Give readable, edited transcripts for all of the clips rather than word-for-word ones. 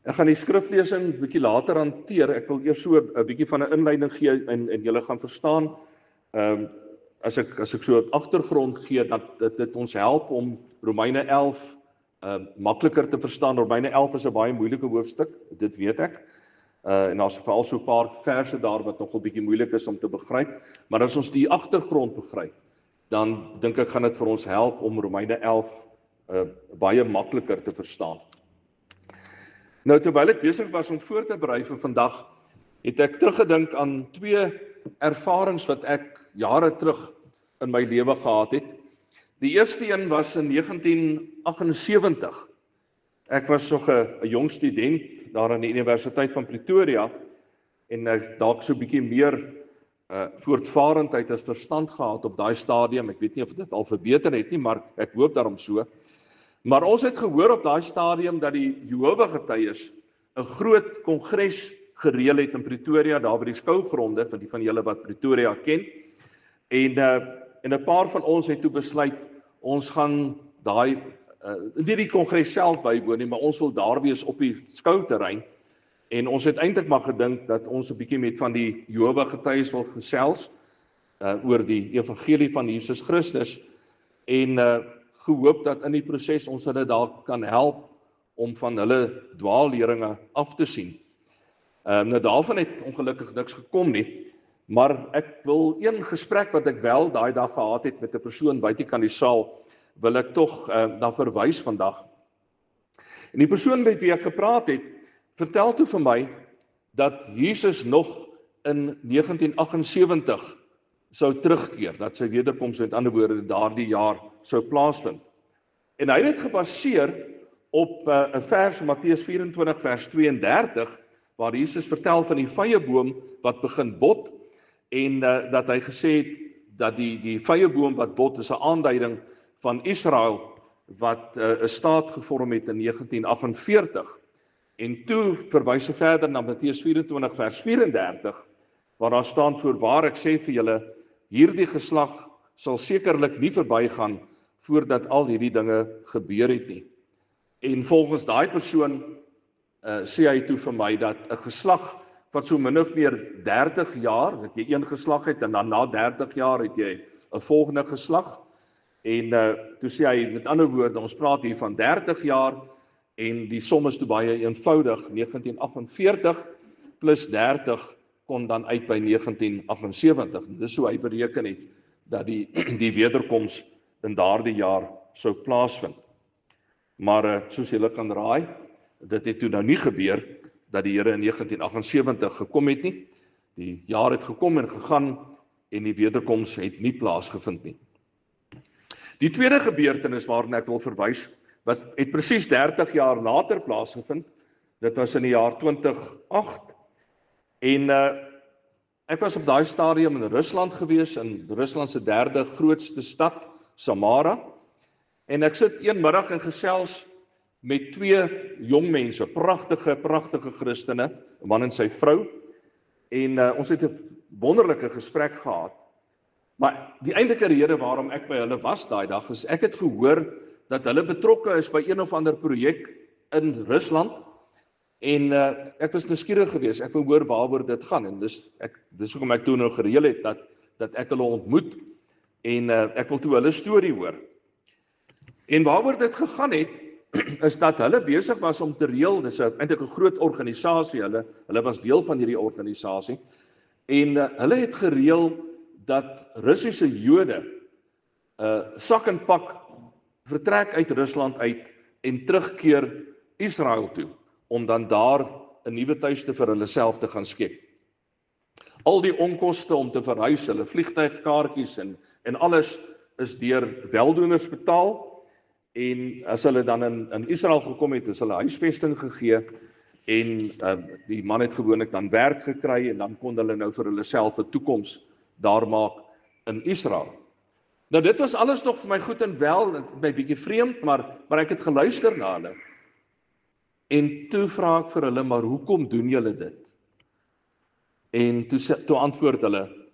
Ek gaan die skriflesing 'n bietjie later hanteer. Ek wil eers so 'n bietjie van 'n inleiding gee en julle gaan verstaan. As ek so 'n agtergrond gee dat dit ons help om Romeine 11 makliker te verstaan. Romeine 11 is 'n baie moeilike hoofstuk, dit weet ek. En daar's veral so 'n paar verse daar wat nog 'n bietjie moeilik is om te begryp. Maar as ons die agtergrond begryp, dan dink ek gaan dit vir ons help om Romeine 11 baie makliker te verstaan. Nou, terwyl ek besig was om voor te berei vir vandag, het ek teruggedink aan 2 ervarings wat ek jare terug in my lewe gehad het. Die eerste een was in 1978. Ek was nog 'n jong student daar aan die Universiteit van Pretoria en ek dalk so 'n bietjie meer voortvarendheid as verstand gehad op daai stadium. Ek weet nie of dit al verbeter het nie, maar ek hoop daarom so. Maar ons het gehoor op daai stadium dat die Jehova-getuies 'n groot kongres gereël het in Pretoria, daar by die skougronde, vir die van julle wat Pretoria ken. En 'n paar van ons het toe besluit, ons gaan nie die kongres self bywoon nie, maar ons wil daar wees op die skouterrein. En ons het eintlik maar gedink dat ons 'n bietjie met van die Jehova-getuies wil gesels oor die evangelie van Jesus Christus en gehoop dat in die proses ons hulle dalk kan help om van hulle dwaalleringe af te sien. Nou daarvan het ongelukkig niks gekom nie, maar ek wil een gesprek wat ek wel daai dag gehad het met 'n persoon buitekant die saal, wil ek tog na verwys vandag. En die persoon met wie ek gepraat het, vertel toe vir my dat Jesus nog in 1978 sou terugkeer, dat sy wederkoms met ander woorde daardie jaar sou plaasvind. En hy het dit gebaseer op 'n vers in Matteus 24 vers 32 waar Jesus vertel van die vyeboom wat begin bot en dat hy gesê het dat die vyeboom wat bot is 'n aanduiding van Israel wat 'n staat gevorm het in 1948. En toe verwys hy verder na Matteus 24 vers 34 waar daar staan: "Voorwaar ek sê vir julle, hierdie geslag sal sekerlik nie verbygaan voordat al hierdie dinge gebeur het nie." En volgens daai persoon sê hy toe vir my dat 'n geslag van so min of meer 30 jaar, dat jy een geslag het en dan na 30 jaar het jy 'n volgende geslag. En toe sê hy, met ander woorde, ons praat hier van 30 jaar en die som is toe baie eenvoudig, 1948 plus 30 kom dan uit by 1978. Dis hoe hy bereken het dat die wederkoms in daardie jaar sou plaasvind. Maar soos julle kan raai, dit het toe nou nie gebeur dat die Here in 1978 gekom het nie. Die jaar het gekom en gegaan en die wederkoms het nie plaasgevind nie. Die tweede gebeurtenis waarna ek wil verwys, het presies 30 jaar later plaasgevind. Dit was in die jaar 2008. En ek was op daai stadium in Rusland gewees, in Rusland se 3de grootste stad, Samara. En ek sit een middag en gesels met 2 jong mense, pragtige Christene, 'n man en sy vrou. En ons het 'n wonderlike gesprek gehad. Maar die eintlike rede waarom ek by hulle was daai dag is, ek het gehoor dat hulle betrokke is by een of ander projek in Rusland. En ek was nuuskierig geweest, ek wil hoor waaroor dit gaan. En dis hoekom ek toe nou gereël het dat ek hulle ontmoet. En ek wil toe hulle storie hoor. En waaroor dit gegaan het, is dat hulle besig was om te reël, dis eintlik 'n groot organisasie, hulle was deel van hierdie organisasie, en hulle het gereël dat Russiese Jode sak en pak vertrek uit Rusland uit en terugkeer Israel toe, om dan daar 'n nuwe tuiste vir hulle self te gaan skep. Al die onkoste om te verhuis, hulle vliegtuigkaartjies en alles is deur weldoeners betaal. En as hulle dan in Israel gekom het, is hulle huisvesting gegee en die man het gewoonlik dan werk gekry en dan kon hulle nou vir hulle self 'n toekoms daar maak in Israel. Nou dit was alles nog vir my goed en wel, dit my bietjie vreemd, maar ek het geluister na hulle. En toe vra ek vir hulle, maar hoekom doen julle dit? En toe antwoord hulle,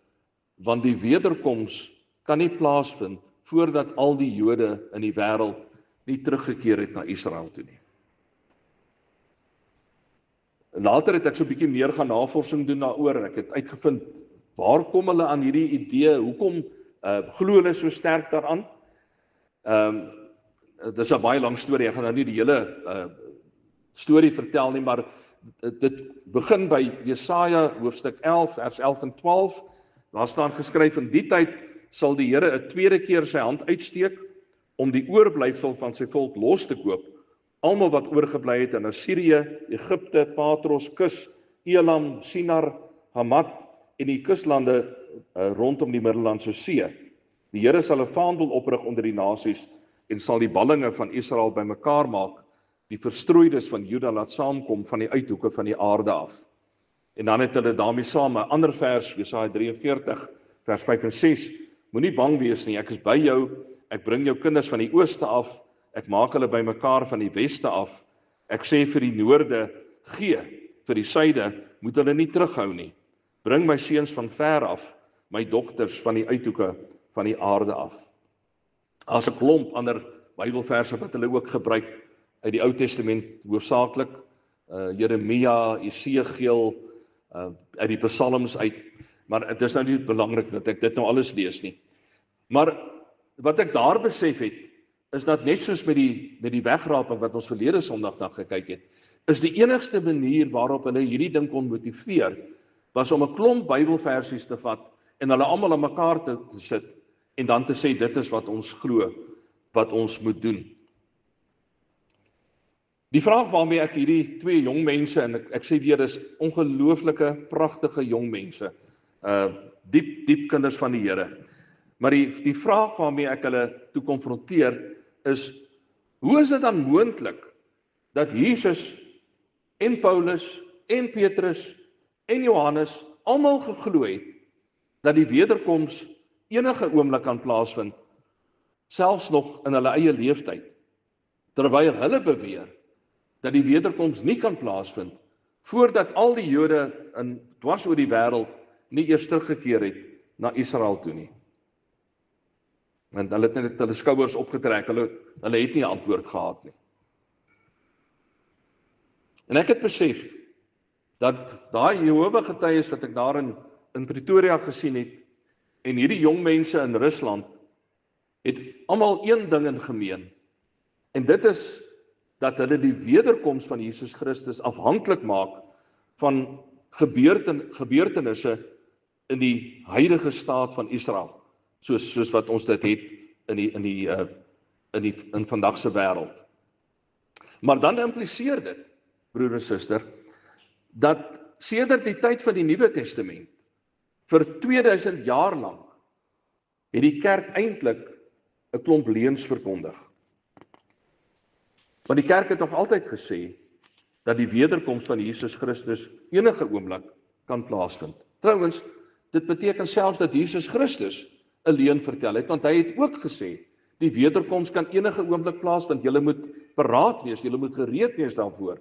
want die wederkoms kan nie plaasvind voordat al die Jode in die wêreld nie teruggekeer het na Israel toe nie. Later het ek so 'n bietjie meer gaan navorsing doen daaroor. Ek het uitgevind waar kom hulle aan hierdie idee, hoekom glo hulle so sterk daaraan. Dis 'n baie lang storie, ek gaan nou nie die hele storie vertel nie, maar dit begin by Jesaja hoofstuk 11, vers 11 en 12. Daar staan geskryf, in die tyd sal die Here 'n tweede keer sy hand uitsteek om die oorblyfsel van sy volk los te koop, almal wat oorgebly het in Assirië, Egipte, Patros, Kus, Elam, Sinar, Hamat en die kuslande rondom die Middellandse See. Die Here sal 'n vaandel oprig onder die nasies en sal die ballinge van Israel bymekaar maak, die verstrooides van Juda laat saamkom van die uithoeke van die aarde af. En dan het hulle daarmee saam 'n ander vers, Jesaja 43, vers 5 en 6. Moenie bang wees nie, ek is by jou, ek bring jou kinders van die ooste af, ek maak hulle bymekaar van die weste af. Ek sê vir die noorde, gee, vir die suide, moet hulle nie terughou nie. Bring my seuns van ver af, my dogters van die uithoeke van die aarde af. As 'n klomp ander Bybelverse wat hulle ook gebruik uit die Ou Testament, hoofsaaklik Jeremia, Esegiel, uit die Psalms uit, maar dit is nou nie belangrik dat ek dit nou alles lees nie. Maar wat ek daar besef het, is dat net soos met die wegraping wat ons verlede Sondag na gekyk het, is die enigste manier waarop hulle hierdie ding kon motiveer, was om 'n klomp Bybelversies te vat en hulle almal aan mekaar te sit en dan te sê dit is wat ons glo, wat ons moet doen. Die vraag waarmee ek hierdie twee jong mense, en ek sê weer, dis ongelooflike, pragtige jong mense, diep kinders van die Here. Maar die vraag waarmee ek hulle toe konfronteer is, hoe is dit dan moontlik dat Jesus en Paulus en Petrus en Johannes almal geglo het dat die wederkoms enige oomblik kan plaasvind, selfs nog in hulle eie leeftyd, terwyl hulle beweer dat die wederkoms nie kan plaasvind voordat al die Jode dwars oor die wêreld nie eers teruggekeer het na Israel toe nie. Want hulle het net hulle skouers opgetrek, hulle het nie 'n antwoord gehad nie. En ek het besef dat daai Jehova-getuies wat ek daar in Pretoria gesien het, en hierdie jong mense in Rusland, het almal een ding in gemeen, en dit is dat hulle die wederkoms van Jesus Christus afhanklik maak van gebeurtenisse in die huidige staat van Israel, soos wat ons dit het in vandag se wêreld. Maar dan impliseer dit, broer en suster, dat sedert die tyd van die Nuwe Testament, vir 2000 jaar lank, het die kerk eintlik 'n klomp leuns verkondig. Want die kerk het nog altyd gesê dat die wederkoms van Jesus Christus enige oomblik kan plaasvind. Trouwens, dit beteken selfs dat Jesus Christus 'n leuen vertel het, want hy het ook gesê, die wederkoms kan enige oomblik plaasvind. Julle moet paraat wees, julle moet gereed wees daarvoor,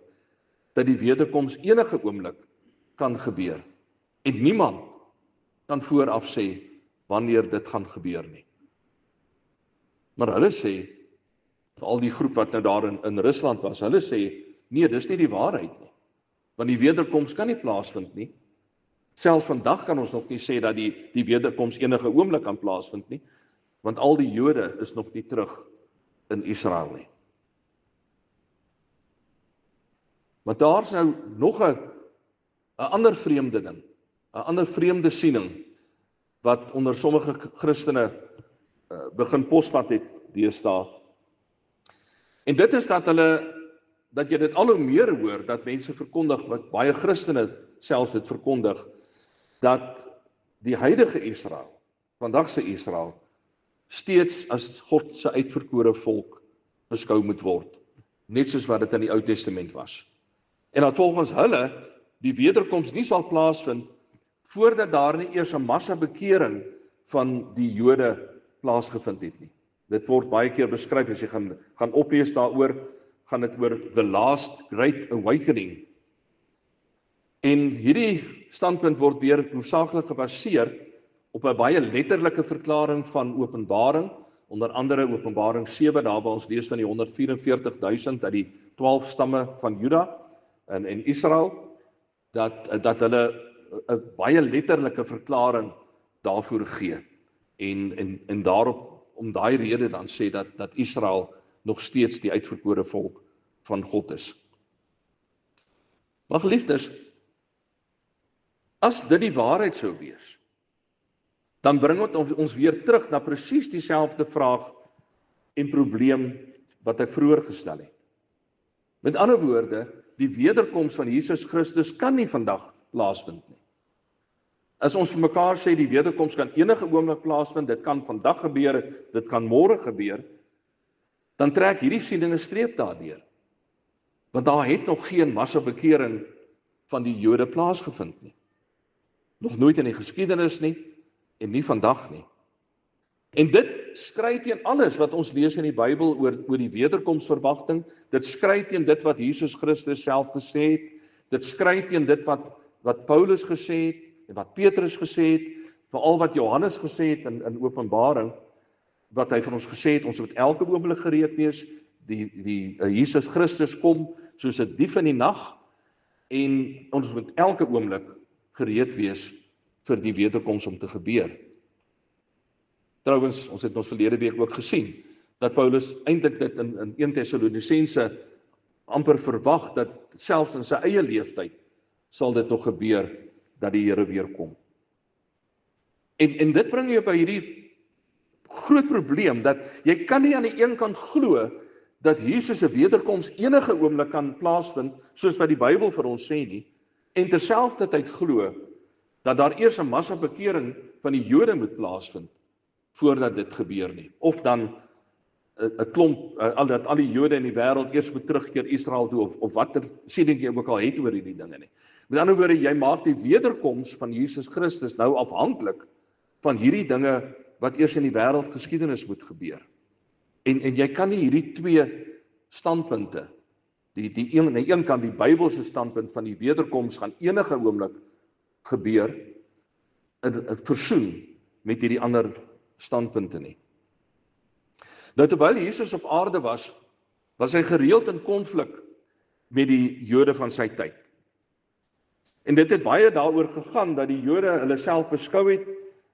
dat die wederkoms enige oomblik kan gebeur. En niemand kan vooraf sê wanneer dit gaan gebeur nie. Maar hulle sê, al die groep wat nou daar in Rusland was, hulle sê, nee, dis nie die waarheid nie. Want die wederkoms kan nie plaasvind nie. Selfs vandag kan ons nog nie sê dat die wederkoms enige oomblik kan plaasvind nie, want al die Jode is nog nie terug in Israel nie. Maar daar's nou nog 'n ander vreemde ding, 'n ander vreemde siening, wat onder sommige Christene begin posvat het deesdae. En dit is dat jy dit al hoe meer hoor, dat mense verkondig, wat baie Christene selfs dit verkondig, dat die huidige Israel, vandag se Israel, steeds as God se uitverkore volk beskou moet word, net soos wat dit in die Ou Testament was. En dat volgens hulle die wederkoms nie sal plaasvind voordat daar nie eers 'n massa bekering van die Jode plaasgevind het nie. Dit word baie keer beskryf, as jy gaan oplees daaroor, gaan dit oor the last great awakening. En hierdie standpunt word weer hoofsaaklik gebaseer op 'n baie letterlike verklaring van Openbaring, onder andere Openbaring 7, daar waar ons lees van die 144.000 uit die 12 stamme van Juda en Israel, dat hulle 'n baie letterlike verklaring daarvoor gee. En daarop, om daai rede dan sê dat Israel nog steeds die uitverkore volk van God is. Maar geliefdes, as dit die waarheid sou wees, dan bring dit ons weer terug na presies dieselfde vraag en probleem wat ek vroeër gestel het. Met ander woorde, die wederkoms van Jesus Christus kan nie vandag plaasvind nie. As ons vir mekaar sê die wederkoms kan enige oomblik plaasvind, dit kan vandag gebeur, dit kan môre gebeur, dan trek hierdie siening 'n streep daardeur. Want daar het nog geen massabekering van die Jode plaasgevind nie. Nog nooit in die geskiedenis nie, en nie vandag nie. En dit skry teen alles wat ons lees in die Bybel oor die wederkomsverwagting, dit skry teen dit wat Jesus Christus self gesê het, dit skry teen dit wat Paulus gesê het, en wat Petrus gesê het, veral wat Johannes gesê het in Openbaring, wat hy vir ons gesê het, ons moet elke oomblik gereed wees, die Jesus Christus kom soos 'n dief in die nag, en ons moet elke oomblik gereed wees vir die wederkoms om te gebeur. Trouwens, ons het ons verlede week ook gesien, dat Paulus eintlik dit in 1 Tessalonisense amper verwag, dat selfs in sy eie leeftyd sal dit nog gebeur, dat die Here weer kom. En dit bring jou by hierdie groot probleem, dat jy kan nie aan die een kant glo, dat Jesus se wederkoms enige oomblik kan plaasvind, soos wat die Bybel vir ons sê nie, en terselfdertyd glo, dat daar eers 'n massabekering van die Jode moet plaasvind, voordat dit gebeur nie. Of dan 'n klomp, dat al die Jode in die wêreld eers moet terugkeer Israel toe, of watter siening jy ook al het oor hierdie dinge nie. Met ander woorde, jy maak die wederkoms van Jesus Christus nou afhanklik van hierdie dinge wat eers in die wêreldgeskiedenis moet gebeur. En jy kan nie hierdie twee standpunte, aan die een kant die Bybelse standpunt van die wederkoms gaan enige oomblik gebeur, versoen met hierdie ander standpunte nie. Nou terwyl Jesus op aarde was hy gereeld in konflik met die Jode van sy tyd. En dit het baie daaroor gegaan dat die Jode hulle self beskou het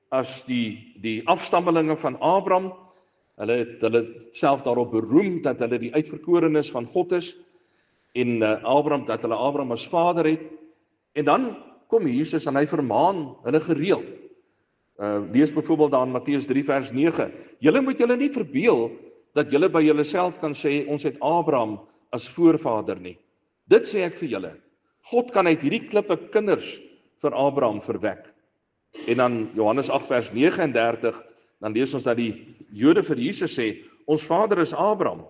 as die afstammelinge van Abraham. Hulle het self daarop beroem dat hulle die uitverkorenes van God is, en dat hulle Abraham as vader het. En dan kom Jesus en hy vermaan hulle gereeld. Lees byvoorbeeld daar in Matteus 3 vers 9. Julle moet julle nie verbeel dat julle by julle self kan sê, ons het Abraham as voorvader nie. Dit sê ek vir julle. God kan uit hierdie klippe kinders vir Abraham verwek. En dan Johannes 8 vers 39, dan lees ons dat die Jode vir Jesus sê, ons vader is Abraham.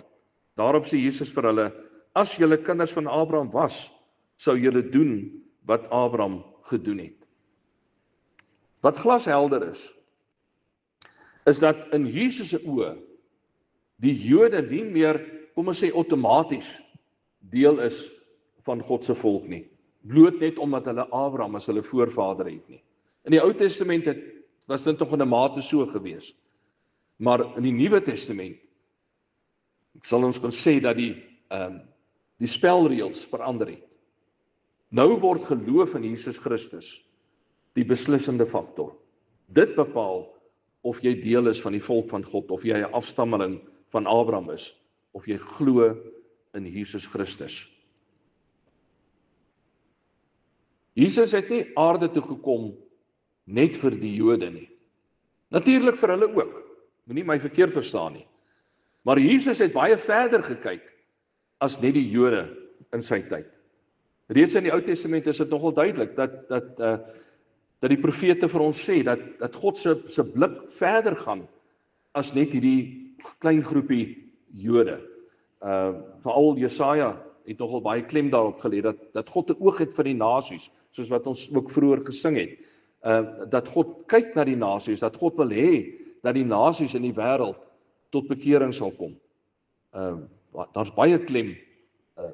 Daarop sê Jesus vir hulle, as julle kinders van Abraham was, sou julle doen wat Abraham gedoen het. Wat glashelder is dat in Jesus se oë die Jode nie meer, kom ons sê outomaties, deel is van God se volk nie. Bloot net omdat hulle Abraham as hulle voorvader het nie. In die Ou Testament was dit nog in 'n mate so gewees. Maar in die Nuwe Testament sal ons kon sê dat die spelreëls verander het. Nou word geloof in Jesus Christus die beslissende faktor. Dit bepaal of jy deel is van die volk van God, of jy 'n afstammeling van Abraham is, of jy glo in Jesus Christus. Jesus het nie aarde toe gekom net vir die Jode nie. Natuurlik vir hulle ook. Moenie my verkeerd verstaan nie. Maar Jesus het baie verder gekyk as net die Jode in sy tyd. Reeds in die Ou Testament is dit nogal duidelik dat die profete vir ons sê dat God se blik verder gaan as net hierdie klein groepie Jode. Veral Jesaja het nogal baie klem daarop gelê dat God 'n oog het vir die nasies, soos wat ons ook vroeër gesing het. Dat God kyk na die nasies, dat God wil hê dat die nasies in die wêreld tot bekering sal kom. Daar's baie klem,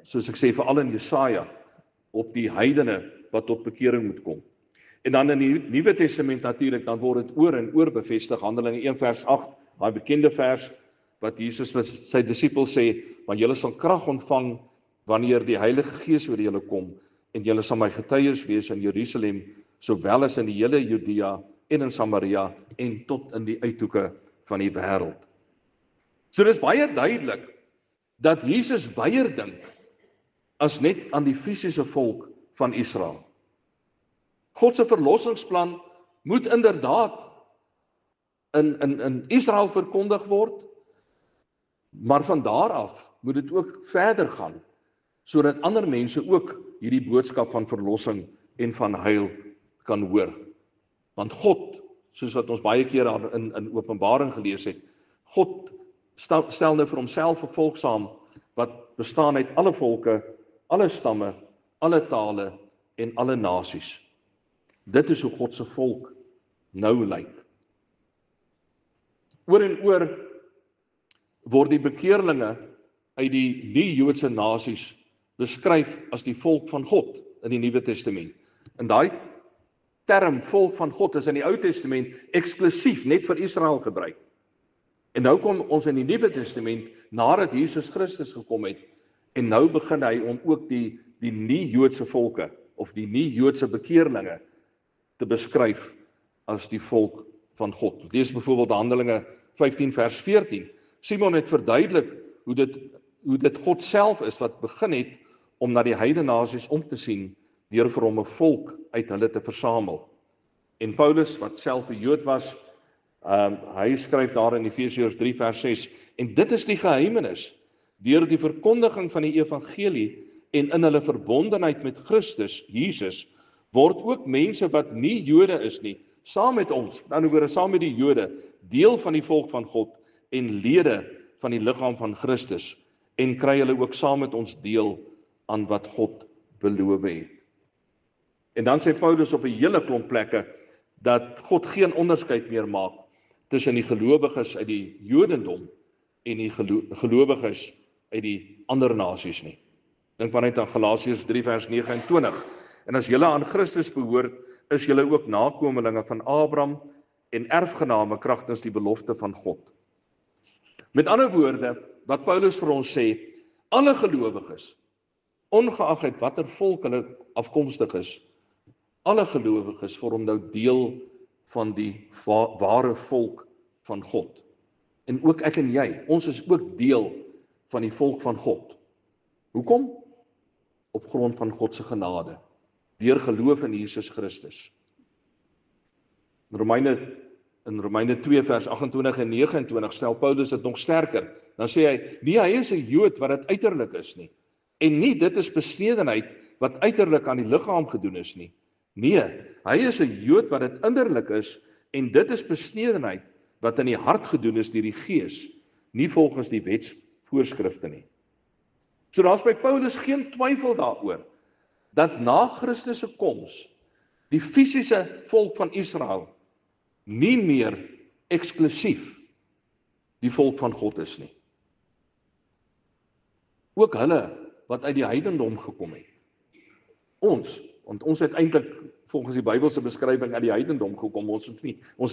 soos ek sê, veral in Jesaja, op die heidene wat tot bekering moet kom. En dan in die Nuwe Testament natuurlik, dan word dit oor en oor bevestig, Handelinge 1 vers 8, daai bekende vers, wat Jesus vir sy disippels sê, maar julle sal krag ontvang, wanneer die Heilige Gees oor julle kom, en julle sal my getuies wees in Jerusalem, sowel as in die hele Judea en in Samaria en tot in die uithoeke van die wêreld. So dis baie duidelik dat Jesus weier dink as net aan die fisiese volk van Israel. God se verlossingsplan moet inderdaad in Israel verkondig word, maar van daar af moet dit ook verder gaan, sodat ander mense ook hierdie boodskap van verlossing en van heil kan hoor. Want God, soos wat ons baie keer in Openbaring gelees het, God stel nou vir homself 'n volk saam wat bestaan uit alle volke, alle stamme, alle tale en alle nasies. Dit is hoe God se volk nou lyk. Oor en oor word die bekeerlinge uit die nie-Joodse nasies beskryf as die volk van God in die Nuwe Testament. En daai term volk van God is in die Ou Testament eksklusief net vir Israel gebruik. En nou kom ons in die Nuwe Testament nadat Jesus Christus gekom het en nou begin hy om ook die nie-Joodse volke of die nie-Joodse bekeerlinge te beskryf as die volk van God. Lees byvoorbeeld Handelinge 15 vers 14. Simon het verduidelik hoe dit God self is wat begin het om na die heidene nasies om te sien deur vir hom 'n volk uit hulle te versamel. En Paulus, wat self 'n Jood was, hy skryf daar in Efesiërs 3 vers 6, en dit is die geheimenis, deur die verkondiging van die evangelie en in hulle verbondenheid met Christus, Jesus, word ook mense wat nie Jode is nie, saam met ons, aan die woorde saam met die Jode, deel van die volk van God en lede van die liggaam van Christus, en kry hulle ook saam met ons deel aan wat God beloof het. En dan sê Paulus op 'n hele klomp plekke dat God geen onderskeid meer maak tussen die gelowiges uit die Jodendom en die gelowiges uit die ander nasies nie. Dink maar net aan Galasiërs 3 vers 29. En as julle aan Christus behoort, is julle ook nakomelinge van Abraham en erfgename kragtens die belofte van God. Met ander woorde, wat Paulus vir ons sê, alle gelowiges, ongeag uit watter volk hulle afkomstig is, alle gelowiges vorm nou deel van die ware volk van God. En ook ek en jy, ons is ook deel van die volk van God. Hoekom? Op grond van God se genade, deur geloof in Jesus Christus. In Romeine 2 vers 28 en 29 stel Paulus dit nog sterker. Dan sê hy, nie hy is 'n Jood wat dit uiterlik is nie, en nie dit is besnedenheid wat uiterlik aan die liggaam gedoen is nie. Nee, hy is 'n Jood wat dit innerlik is, en dit is besnedenheid wat in die hart gedoen is deur die Gees, nie volgens die wetsvoorskrifte nie. So daar's by Paulus geen twyfel daaroor dat na Christus se koms die fisiese volk van Israel nie meer eksklusief die volk van God is nie. Ook hulle wat uit die heidendom gekom het. Want ons het eintlik volgens die Bybelse beskrywing uit die heidendom gekom, ons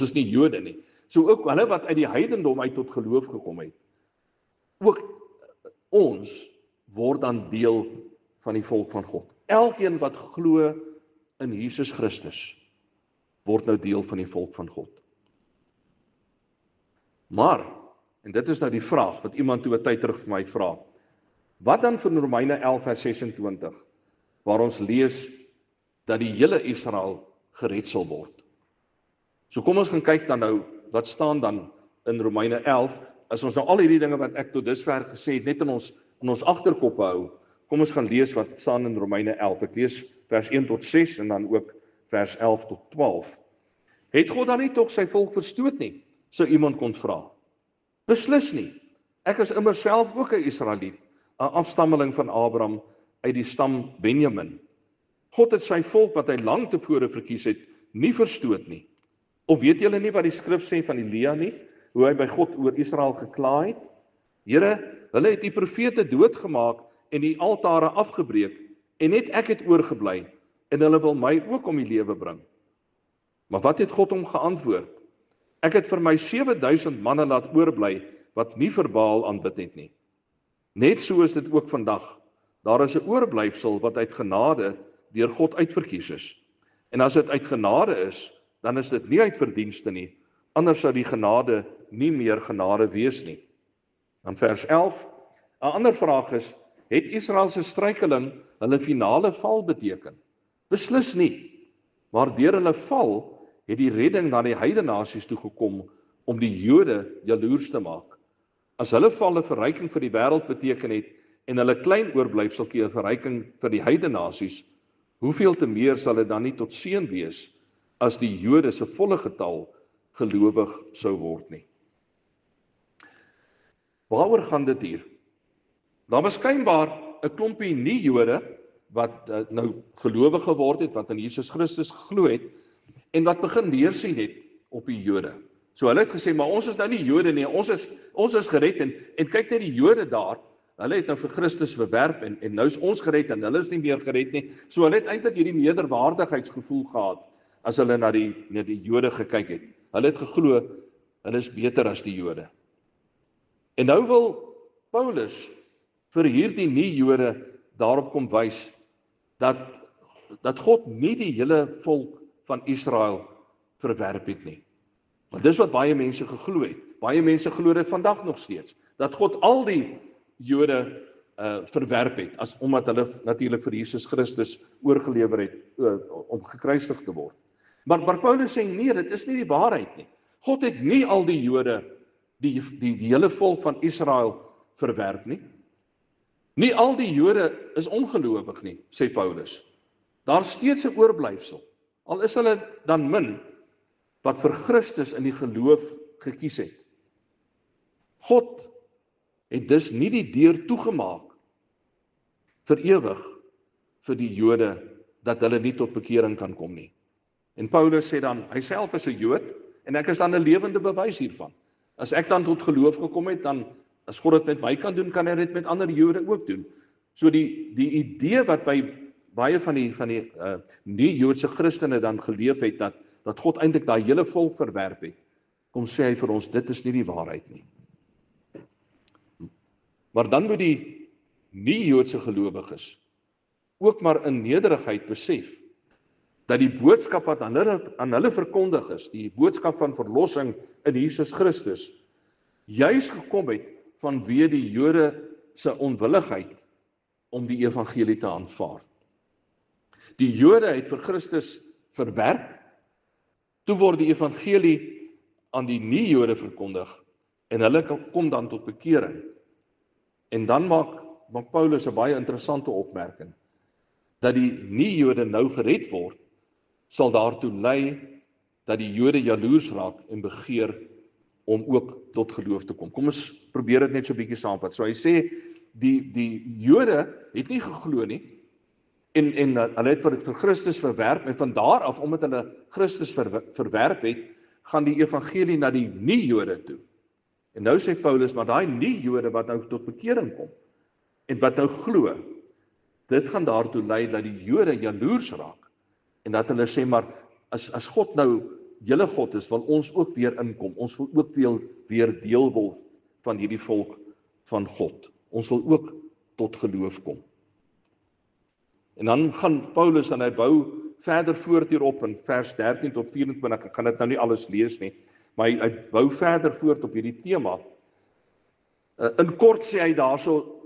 is nie Jode nie. So ook hulle wat uit die heidendom uit tot geloof gekom het. Ook ons word dan deel van die volk van God. Elkeen wat glo in Jesus Christus word nou deel van die volk van God. Maar, en dit is nou die vraag wat iemand toe 'n tyd terug vir my vra, wat dan van Romeine 11 vers 26, waar ons lees dat die hele Israel gered sal word. So kom ons gaan kyk dan nou, wat staan dan in Romeine 11, as ons nou al hierdie dinge wat ek tot dusver gesê het, net in ons agterkoppe hou, kom ons gaan lees wat staan in Romeine 11. Ek lees vers 1 tot 6 en dan ook vers 11 tot 12. Het God dan nie tog sy volk verstoot nie? Sou iemand kon vra. Beslis nie. Ek is immer self ook 'n Israeliet, 'n afstammeling van Abraham uit die stam Benjamin. God het sy volk wat hy lank tevore verkies het, nie verstoot nie. Of weet julle nie wat die skrif sê van Elia nie? Hoe hy by God oor Israel gekla het? Here, hulle het die profete doodgemaak en die altare afgebreek, en net ek het oorgebly, en hulle wil my ook om die lewe bring. Maar wat het God hom geantwoord? Ek het vir my 7000 manne laat oorbly, wat nie vir Baal aanbid het nie. Net so is dit ook vandag. Daar is 'n oorblyfsel wat uit genade deur God uitverkies is. En as dit uit genade is, dan is dit nie uit verdienste nie, anders sou die genade nie meer genade wees nie. Dan vers 11, 'n ander vraag is, het Israel se struikeling hulle finale val beteken? Beslis nie, maar deur hulle val het die redding na die heidenasies toe gekom om die Jode jaloers te maak. As hulle val 'n verryking vir die wêreld beteken het en hulle klein oorblyfseltjie 'n verryking vir die heidenasies, hoeveel te meer sal dit dan nie tot seën wees as die Jode se volle getal gelowig sou word nie. Waaroor gaan dit hier? Daar was skynbaar 'n klompie nie-Jode wat nou gelowig geword het, wat in Jesus Christus geglo het en wat begin neersien het op die Jode. So hulle het gesê, maar ons is nou nie Jode nie, ons is gered en kyk net die Jode daar, hulle het nou vir Christus verwerp en nou is ons gered en hulle is nie meer gered nie. So hulle het eintlik hierdie nederwaardigheidsgevoel gehad as hulle na die Jode gekyk het. Hulle het geglo, hulle is beter as die Jode. En nou wil Paulus vir hierdie nie-Jode daarop kom wys dat God nie die hele volk van Israel verwerp het nie. Want dis wat baie mense geglo het. Baie mense glo dit vandag nog steeds, dat God al die Jode verwerp het, omdat hulle natuurlik vir Jesus Christus oorgelewer het om gekruisig te word. Maar Paulus sê nee, dit is nie die waarheid nie. God het nie al die Jode, die hele volk van Israel verwerp nie. Nie al die Jode is ongelowig nie, sê Paulus. Daar is steeds 'n oorblyfsel, al is hulle dan min, wat vir Christus in die geloof gekies het. God het dus nie die deur toegemaak vir ewig vir die Jode dat hulle nie tot bekering kan kom nie. En Paulus sê dan, hy self is 'n Jood en ek is dan 'n lewende bewys hiervan. As ek dan tot geloof gekom het, dan as God dit met my kan doen, kan hy dit met ander Jode ook doen. So die idee wat by baie van die nie-Joodse Christene dan geleef het, dat God eintlik daai hele volk verwerp het, kom sê hy vir ons, dit is nie die waarheid nie. Maar dan moet die nie-Joodse gelowiges ook maar in nederigheid besef, dat die boodskap wat aan hulle verkondig is, die boodskap van verlossing in Jesus Christus, juis gekom het vanweë die Jode se onwilligheid om die evangelie te aanvaar. Die Jode het vir Christus verwerp, toe word die evangelie aan die nie-Jode verkondig, en hulle kom dan tot bekering. En dan maak Paulus 'n baie interessante opmerking, dat die nie-Jode nou gered word, sal daartoe lei dat die Jode jaloers raak en begeer om ook tot geloof te kom. Kom ons probeer dit net so 'n bietjie saamvat. So hy sê, die Jode het nie geglo nie, en hulle het vir Christus verwerp, en van daar af, omdat hulle Christus verwerp het, gaan die evangelie na die nie-Jode toe. En nou sê Paulus, maar daai nie-Jode wat nou tot bekering kom, en wat nou glo, dit gaan daartoe lei dat die Jode jaloers raak, en dat hulle sê, maar as God nou julle God is, wil ons ook weer inkom, ons wil ook weer deel word van hierdie volk van God. Ons wil ook tot geloof kom. En dan gaan Paulus, en hy bou verder voort hierop in vers 13 tot 24, ek kan dit nou nie alles lees nie, maar hy bou verder voort op hierdie tema. In kort sê hy daarso,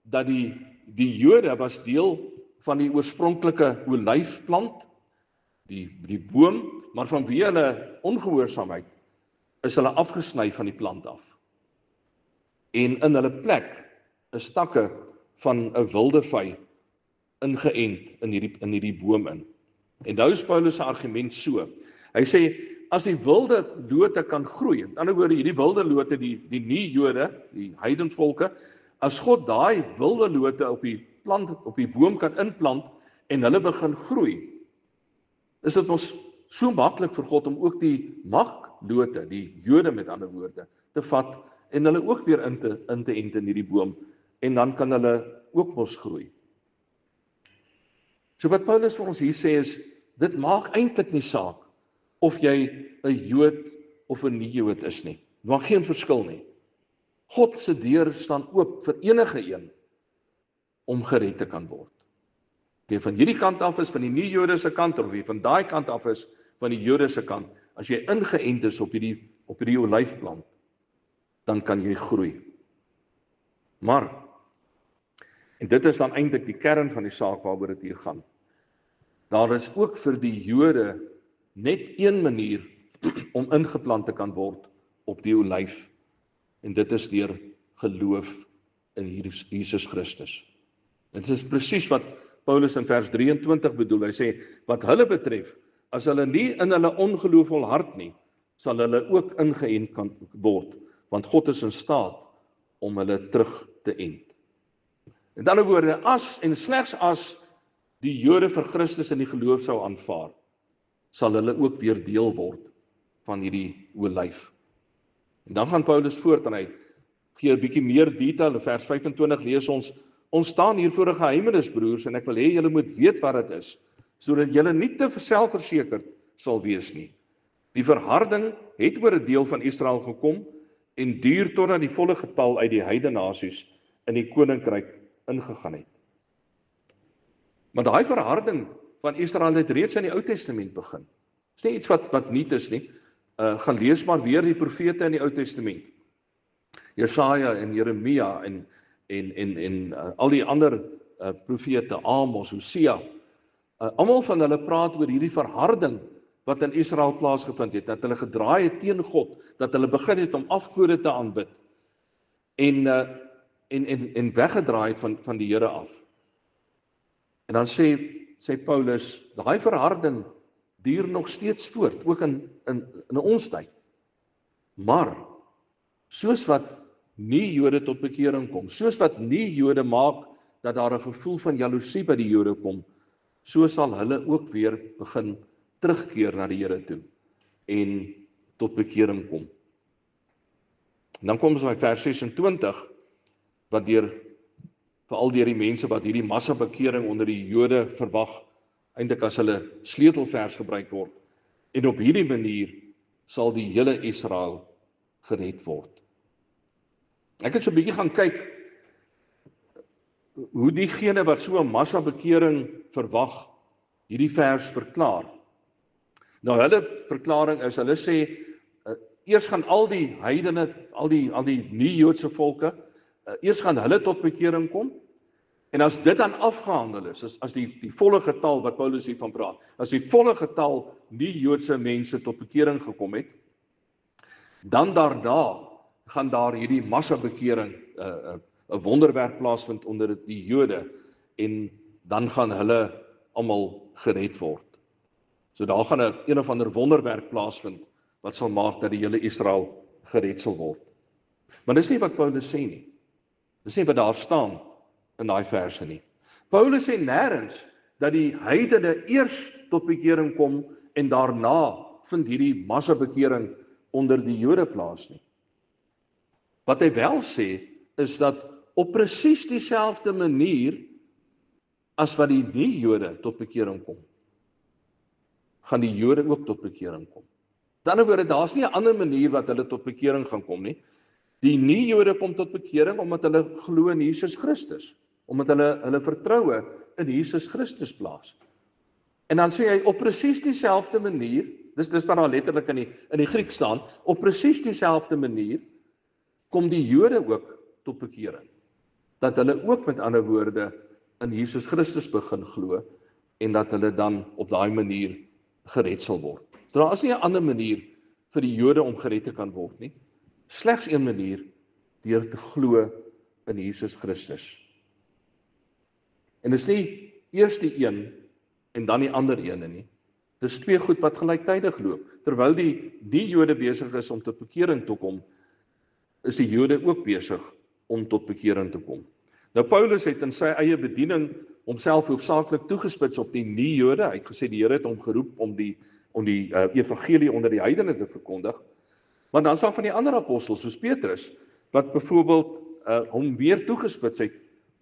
dat die Jode was deel van die oorspronklike olyfplant, die boom, maar vanweë hulle ongehoorsaamheid is hulle afgesny van die plant af. En in hulle plek is takke van 'n wilde vy ingeënt in hierdie boom in. En nou is Paulus se argument so. Hy sê, as die wilde lote kan groei, in ander woorde, hierdie wilde lote, die nie-Jode, die heidenvolke, as God daai wilde lote op die boom kan inplant en hulle begin groei, is dit ons so maklik vir God om ook die maglote, die Jode met ander woorde, te vat en hulle ook weer in te ent in hierdie boom, en dan kan hulle ook mos groei. So wat Paulus vir ons hier sê is, dit maak eintlik nie saak of jy 'n Jood of 'n nie-Jood is nie. Dit maak geen verskil nie. God se deur staan oop vir enige een om gered te kan word. Of jy van hierdie kant af is van die nie-Jode se kant, of jy van daai kant af is van die Jode se kant, as jy ingeënt is op hierdie olyfplant, dan kan jy groei. Maar, en dit is dan eintlik die kern van die saak waaroor dit hier gaan, daar is ook vir die Jode net een manier om ingeplant te kan word op die olyf, en dit is deur geloof in Jesus Christus. Dit is presies wat Paulus in vers 23 bedoel. Hy sê, wat hulle betref, as hulle nie in hulle ongeloof volhard nie, sal hulle ook ingeënt kan word, want God is in staat om hulle terug te ent. In ander woorde, as en slegs as die Jode vir Christus in die geloof sou aanvaar, sal hulle ook weer deel word van hierdie olyf. En dan gaan Paulus voort en hy gee 'n bietjie meer detail. In vers 25 lees ons staan hier voor 'n geheimenis, broers, en ek wil hê julle moet weet wat dit is, sodat julle nie te selfversekerd sal wees nie. Die verharding het oor 'n deel van Israel gekom en duur totdat die volle getal uit die heidene nasies in die koninkryk ingegaan het. Maar daai verharding van Israel het reeds in die Ou Testament begin. Dit is nie iets wat nuut is nie. Gaan lees maar weer die profete in die Ou Testament. Jesaja en Jeremia en al die ander profete, Amos, Hosea, almal van hulle praat oor hierdie verharding wat in Israel plaasgevind het, dat hulle gedraai het teen God, dat hulle begin het om afgode te aanbid en weggedraai het van die Here af. En dan sê Paulus, daai verharding duur nog steeds voort, ook in ons tyd. Maar soos wat nie-Jode tot bekering kom, soos wat nie-Jode maak dat daar 'n gevoel van jaloesie by die Jode kom, so sal hulle ook weer begin terugkeer na die Here toe en tot bekering kom. En dan kom ons by vers 26, wat veral deur die mense wat hierdie massa bekering onder die Jode verwag, eintlik as hulle sleutelvers gebruik word. En op hierdie manier sal die hele Israel gered word. Ek het so 'n bietjie gaan kyk hoe diegene wat so 'n massa bekering verwag, hierdie vers verklaar. Nou hulle verklaring is, hulle sê, eers gaan al die heidene, al die nie-Joodse volke, eers gaan hulle tot bekering kom, en as dit dan afgehandel is, as die volle getal wat Paulus hiervan praat, as die volle getal nie-Joodse mense tot bekering gekom het, dan daarna gaan daar hierdie massa bekering, 'n wonderwerk plaasvind onder die Jode, en dan gaan hulle almal gered word. So daar gaan 'n een of ander wonderwerk plaasvind, wat sal maak dat die hele Israel gered sal word. Maar dis nie wat Paulus sê nie. Dis nie wat daar staan in daai verse nie. Paulus sê nêrens dat die heidene eers tot bekering kom en daarna vind hierdie massa bekering onder die Jode plaas nie. Wat hy wel sê is dat op presies dieselfde manier as wat die nie-Jode tot bekering kom, gaan die Jode ook tot bekering kom. Met ander woorde, daar's nie 'n ander manier wat hulle tot bekering gaan kom nie. Die nie-Jode kom tot bekering omdat hulle glo in Jesus Christus, omdat hulle vertroue in Jesus Christus plaas. En dan sê hy op presies dieselfde manier, dis wat daar letterlik in die Griek staan, op presies dieselfde manier kom die Jode ook tot bekering. Dat hulle ook, met ander woorde, in Jesus Christus begin glo en dat hulle dan op daai manier gered sal word. So daar is nie 'n ander manier vir die Jode om gered te kan word nie. Slegs een manier, deur te glo in Jesus Christus. En dis nie eers die een en dan die ander ene nie. Dis twee goed wat gelyktydig loop. Terwyl die Jode besig is om tot bekering te kom, is die Jode ook besig om tot bekering te kom. Nou Paulus het in sy eie bediening homself hoofsaaklik toegespits op die nie-Jode. Hy het gesê die Here het hom geroep om die evangelie onder die heidene te verkondig. Maar dan is daar van die ander apostels soos Petrus wat byvoorbeeld hom weer toegespits het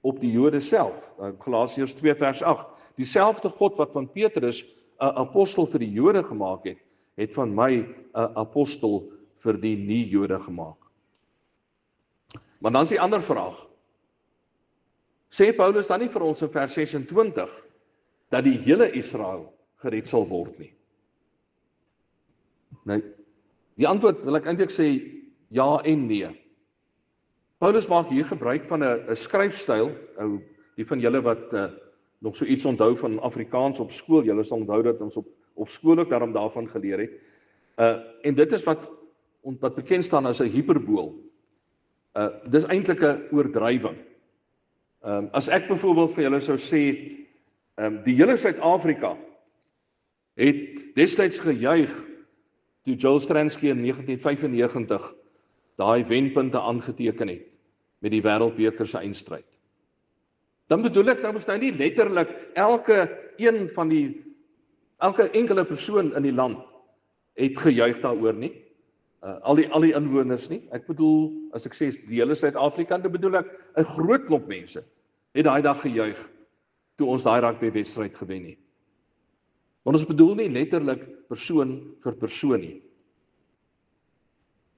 op die Jode self. Galasiërs 2 vers 8. Dieselfde God wat van Petrus 'n apostel vir die Jode gemaak het, het van my 'n apostel vir die nie-Jode gemaak. Maar dan is die ander vraag. Sê Paulus dan nie vir ons in vers 26 dat die hele Israel gered sal word nie. Nou, die antwoord wil ek eintlik sê ja en nee. Paulus maak hier gebruik van 'n skryfstyl, die van julle wat nog so iets onthou van Afrikaans op skool, julle sal onthou dat ons op skool ook daarvan geleer het. En dit is wat bekend staan as 'n hiperbool. Dis eintlik 'n oordrywing. As ek byvoorbeeld vir julle sou sê, die hele Suid-Afrika het destyds gejuig toe Joel Stransky in 1995 daai wenpunte aangeteken het met die Wêreldbeker se eindstryd. Dan bedoel ek nou mos nou nie letterlik elke enkele persoon in die land het gejuig daaroor nie. Al die inwoners nie. Ek bedoel, as ek sê die hele Suid-Afrika, dan bedoel ek 'n groot klomp mense het daai dag gejuig toe ons daai rugbywedstryd gewen het. Want ons bedoel nie letterlik persoon vir persoon nie.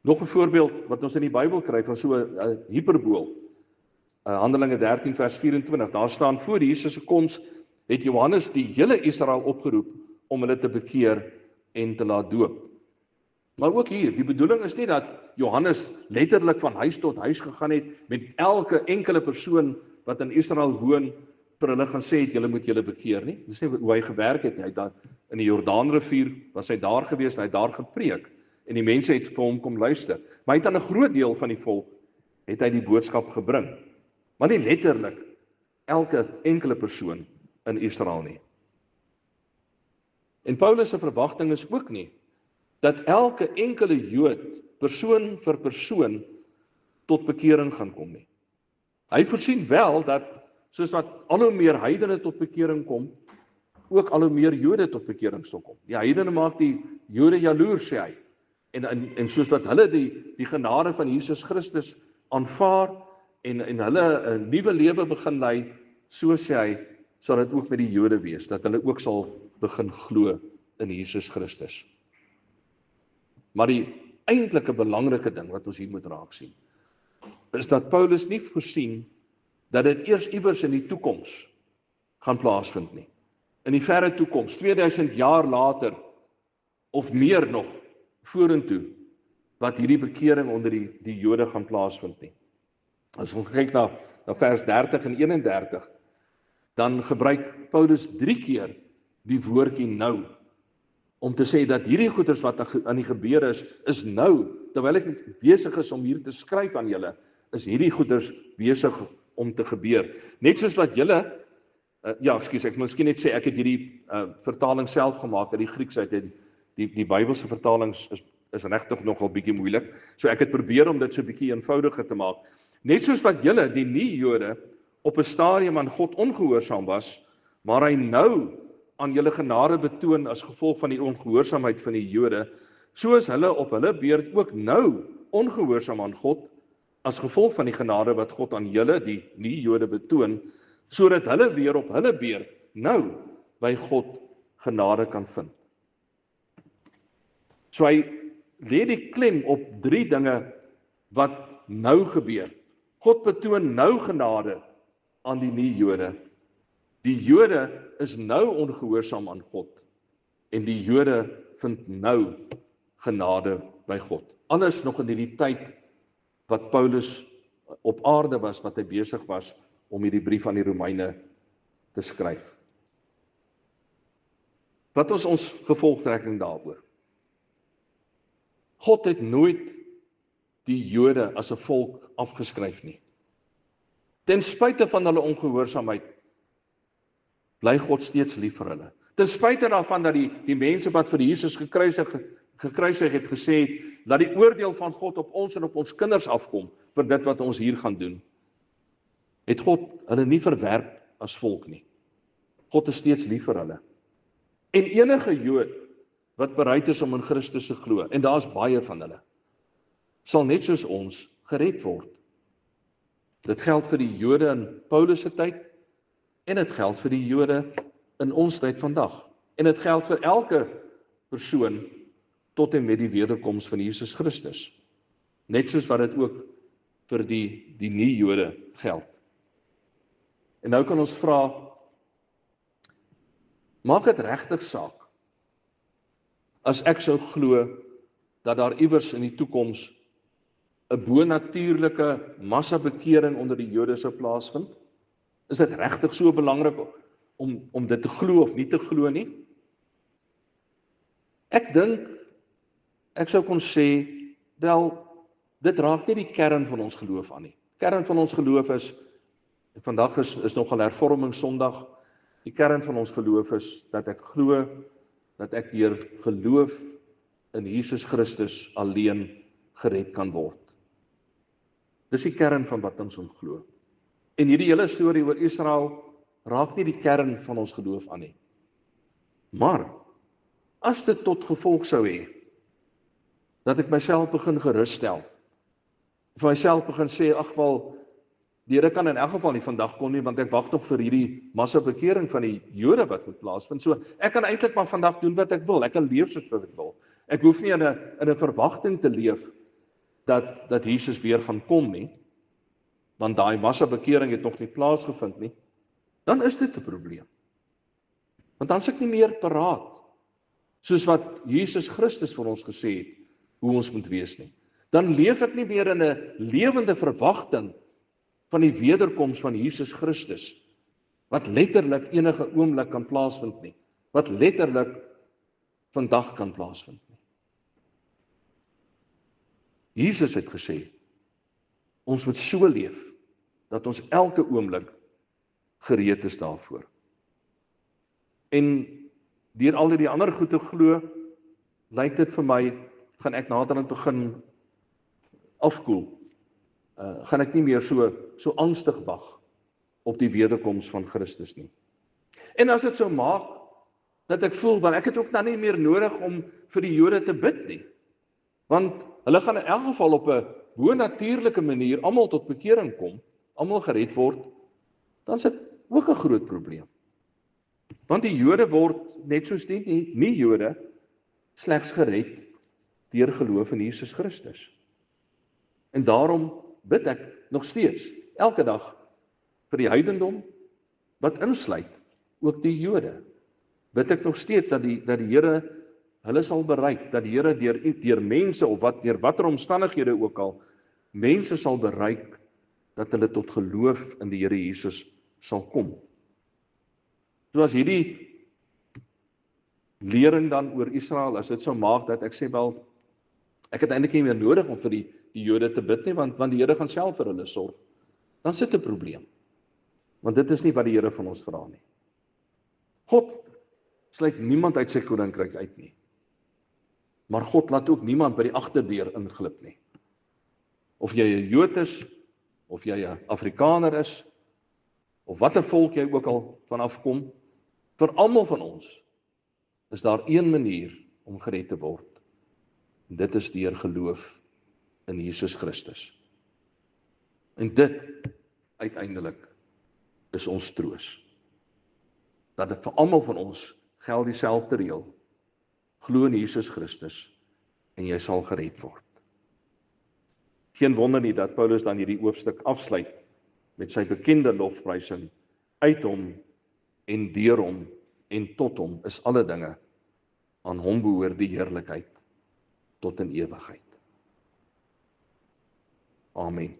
Nog 'n voorbeeld wat ons in die Bybel kry van so 'n hiperbool. Handelinge 13 vers 24. Daar staan voor Jesus se koms het Johannes die hele Israel opgeroep om hulle te bekeer en te laat doop. Maar ook hier, die bedoeling is nie dat Johannes letterlik van huis tot huis gegaan het met elke enkele persoon wat in Israel woon vir hulle gaan sê het julle moet julle bekeer nie. Dis nie hoe hy gewerk het nie. Hy het daar in die Jordaanrivier was hy daar gewees, hy het daar gepreek en die mense het vir hom kom luister. Maar hy het aan 'n groot deel van die volk het hy die boodskap gebring. Maar nie letterlik elke enkele persoon in Israel nie. En Paulus se verwagting is ook nie dat elke enkele Jood persoon vir persoon tot bekering gaan kom nie. Hy voorsien wel dat soos wat al hoe meer heidene tot bekering kom, ook al hoe meer Jode tot bekering sal kom. Die heidene maak die Jode jaloers, sê hy. En soos wat hulle die genade van Jesus Christus aanvaar en hulle 'n nuwe lewe begin lei, so sê hy, sal dit ook met die Jode wees, dat hulle ook sal begin glo in Jesus Christus. Maar die eintlike belangrike ding wat ons hier moet raak sien, is dat Paulus nie voorsien dat dit eers iewers in die toekoms gaan plaasvind nie. In die verre toekoms, 2000 jaar later, of meer nog, vorentoe, wat hierdie bekering onder die Jode gaan plaasvind nie. As ons kyk na vers 30 en 31, dan gebruik Paulus 3 keer die woordjie nou, om te sê dat hierdie goeders wat aan die gebeur is nou, terwyl ek besig is om hier te skryf aan julle, is hierdie goeders besig om te gebeur. Net soos wat julle, ek miskien net sê, ek het hierdie vertaling self gemaak uit die Grieks uit, en die Bybelse vertalings is regtig nogal bietjie moeilik, so ek het probeer om dit so bietjie eenvoudiger te maak. Net soos wat julle, die nie-Jode, op 'n stadium aan God ongehoorsaam was, maar hy nou aan julle genade betoon as gevolg van die ongehoorsaamheid van die Jode, soos hulle op hulle beurt ook nou ongehoorsaam aan God, as gevolg van die genade wat God aan julle, die nie-Jode, betoon, sodat hulle weer op hulle beurt nou by God genade kan vind. So hy lê die klem op 3 dinge wat nou gebeur. God betoon nou genade aan die nie-Jode. Die Jode is nou ongehoorsaam aan God en die Jode vind nou genade by God. Alles nog in die tyd wat Paulus op aarde was, wat hy besig was om hierdie brief aan die Romeine te skryf. Wat is ons gevolgtrekking daaroor? God het nooit die Jode as 'n volk afgeskryf nie. Ten spyte van hulle ongehoorsaamheid, bly God steeds lief vir hulle. Ten spyte daarvan dat die mense wat vir Jesus gekruisig het gesê het, dat die oordeel van God op ons en op ons kinders afkom, vir dit wat ons hier gaan doen, het God hulle nie verwerp as volk nie. God is steeds lief vir hulle. En enige Jood wat bereid is om in Christus te glo, en daar's baie van hulle, sal net soos ons gered word. Dit geld vir die Jode in Paulus se tyd, en dit geld vir die Jode in ons tyd vandag. En dit geld vir elke persoon tot en met die wederkoms van Jesus Christus. Net soos wat dit ook vir die nie-Jode geld. En nou kan ons vra, Maak dit regtig saak. As ek sou glo dat daar iewers in die toekoms 'n bonatuurlike massabekering onder die Jode sou plaasvind, is dit regtig so belangrik om dit te glo of nie te glo nie? Ek dink, ek sou kon sê, wel, dit raak nie die kern van ons geloof aan nie. Kern van ons geloof is, vandag is nogal hervormingssondag, die kern van ons geloof is, dat ek glo, dat ek deur geloof in Jesus Christus alleen gered kan word. Dis die kern van wat ons glo. En hierdie hele storie oor Israel raak nie die kern van ons geloof aan nie. Maar, as dit tot gevolg sou hê, dat ek myself begin geruststel, vir myself begin sê, ag wel, die Here kan in elk geval nie vandag kom nie, want ek wag nog vir hierdie massabekering van die Jode wat moet plaasvind. So, ek kan eintlik maar vandag doen wat ek wil, ek kan leef soos wat ek wil. Ek hoef nie in 'n verwagting te leef, dat Jesus weer gaan kom nie, want daai massabekering het nog nie plaasgevind nie, dan is dit 'n probleem. Want dan is ek nie meer paraat, soos wat Jesus Christus vir ons gesê het, hoe ons moet wees nie. Dan leef ek nie meer in 'n lewende verwagting van die wederkoms van Jesus Christus, wat letterlik enige oomblik kan plaasvind nie, wat letterlik vandag kan plaasvind nie. Jesus het gesê, ons moet so leef, dat ons elke oomblik gereed is daarvoor. En deur al die ander goed te glo, lyk dit vir my, gaan ek naderhand begin afkoel. Gaan ek nie meer so angstig wag op die wederkoms van Christus nie. En as dit sou maak, dat ek voel, want ek het ook dan nie meer nodig om vir die Jode te bid nie. Want hulle gaan in elk geval op 'n bonatuurlike manier almal tot bekering kom, almal gered word, dan is dit ook 'n groot probleem. Want die Jode word, net soos die nie-Jode, slegs gered deur geloof in Jesus Christus. En daarom bid ek nog steeds, elke dag, vir die heidendom, wat insluit, ook die Jode. Bid ek nog steeds dat die Here hulle sal bereik, dat die Here deur mense, of deur watter omstandighede ook al, mense sal bereik, dat hulle tot geloof in die Here Jesus sal kom. So as hierdie lering dan oor Israel, as dit sou maak dat ek sê, wel, ek het eintlik nie meer nodig om vir die Jode te bid nie, want die Here gaan self vir hulle sorg, dan sit 'n probleem. Want dit is nie wat die Here van ons vra nie. God sluit niemand uit sy koninkryk uit nie. Maar God laat ook niemand by die agterdeur inglip nie. Of jy 'n Jood is, of jy 'n Afrikaner is, of watter volk jy ook al vanaf kom, vir almal van ons is daar een manier om gered te word. En dit is deur geloof in Jesus Christus. En dit, uiteindelik, is ons troos. Dat dit vir almal van ons geld dieselfde reël. Glo in Jesus Christus, en jy sal gered word. Geen wonder nie dat Paulus dan hierdie hoofstuk afsluit met sy bekende lofprysing, uit hom en deur hom en tot hom is alle dinge, aan hom behoort die heerlikheid tot in ewigheid. Amen.